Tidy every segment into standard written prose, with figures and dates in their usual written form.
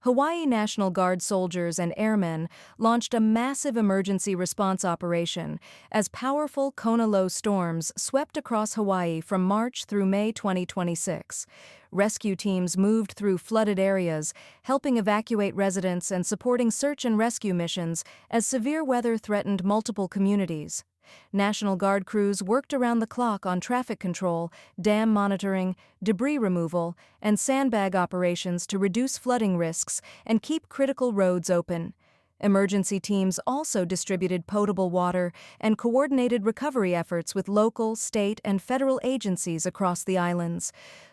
Hawaii National Guard soldiers and airmen launched a massive emergency response operation as powerful Kona Low storms swept across Hawaii from March through May 2026. Rescue teams moved through flooded areas, helping evacuate residents and supporting search and rescue missions as severe weather threatened multiple communities. National Guard crews worked around the clock on traffic control, dam monitoring, debris removal, and sandbag operations to reduce flooding risks and keep critical roads open. Emergency teams also distributed potable water and coordinated recovery efforts with local, state, and federal agencies across the islands.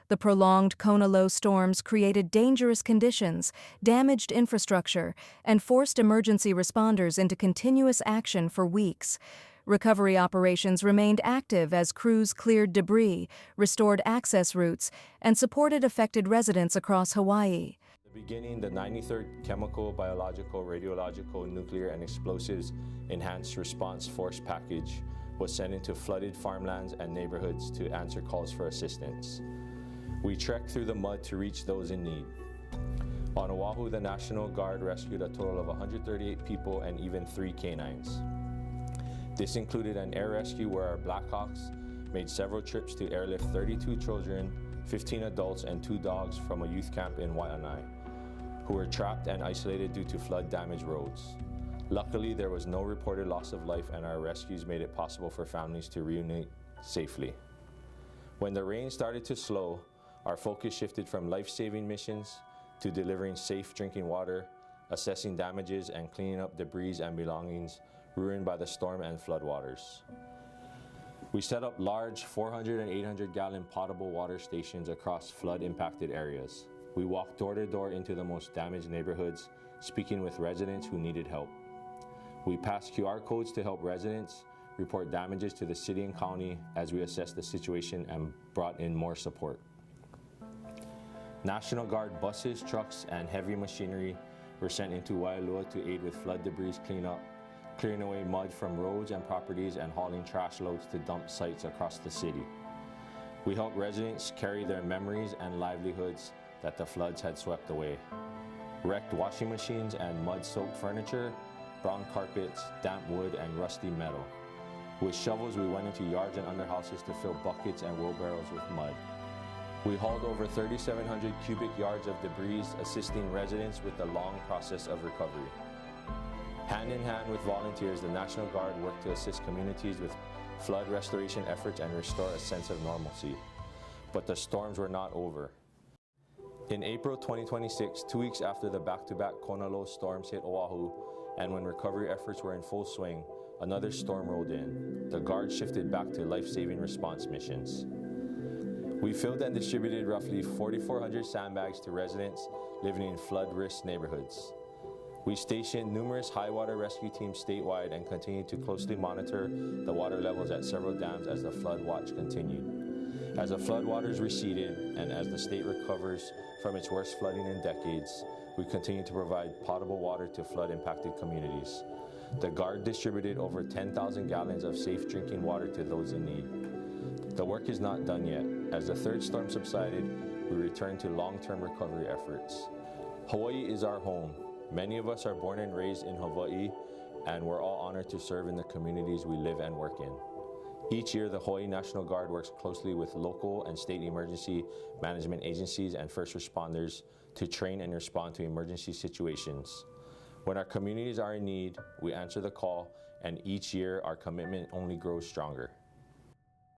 The prolonged Kona Low storms created dangerous conditions, damaged infrastructure, and forced emergency responders into continuous action for weeks. Recovery operations remained active as crews cleared debris, restored access routes, and supported affected residents across Hawaii. Beginning the 93rd Chemical, Biological, Radiological, Nuclear, and Explosives Enhanced Response Force Package was sent into flooded farmlands and neighborhoods to answer calls for assistance. We trekked through the mud to reach those in need. On Oahu, the National Guard rescued a total of 138 people and even 3 canines. This included an air rescue where our Blackhawks made several trips to airlift 32 children, 15 adults, and 2 dogs from a youth camp in Waianae, who were trapped and isolated due to flood-damaged roads. Luckily, there was no reported loss of life, and our rescues made it possible for families to reunite safely. When the rain started to slow, our focus shifted from life-saving missions to delivering safe drinking water, assessing damages, and cleaning up debris and belongings ruined by the storm and floodwaters. We set up large 400 and 800 gallon potable water stations across flood-impacted areas. We walked door to door into the most damaged neighborhoods, speaking with residents who needed help. We passed QR codes to help residents report damages to the city and county as we assessed the situation and brought in more support. National Guard buses, trucks, and heavy machinery were sent into Waialua to aid with flood debris cleanup, clearing away mud from roads and properties, and hauling trash loads to dump sites across the city. We helped residents carry their memories and livelihoods that the floods had swept away. Wrecked washing machines and mud-soaked furniture, brown carpets, damp wood, and rusty metal. With shovels, we went into yards and under houses to fill buckets and wheelbarrows with mud. We hauled over 3,700 cubic yards of debris, assisting residents with the long process of recovery. Hand in hand with volunteers, the National Guard worked to assist communities with flood restoration efforts and restore a sense of normalcy. But the storms were not over. In April 2026, 2 weeks after the back-to-back Kona Low storms hit Oahu, and when recovery efforts were in full swing, another storm rolled in. The Guard shifted back to life-saving response missions. We filled and distributed roughly 4,400 sandbags to residents living in flood-risk neighborhoods. We stationed numerous high-water rescue teams statewide and continued to closely monitor the water levels at several dams as the flood watch continued. As the floodwaters receded and as the state recovers from its worst flooding in decades, we continue to provide potable water to flood-impacted communities. The Guard distributed over 10,000 gallons of safe drinking water to those in need. The work is not done yet. As the third storm subsided, we returned to long-term recovery efforts. Hawaii is our home. Many of us are born and raised in Hawaii, and we're all honored to serve in the communities we live and work in. Each year, the Hawaii National Guard works closely with local and state emergency management agencies and first responders to train and respond to emergency situations. When our communities are in need, we answer the call, and each year our commitment only grows stronger.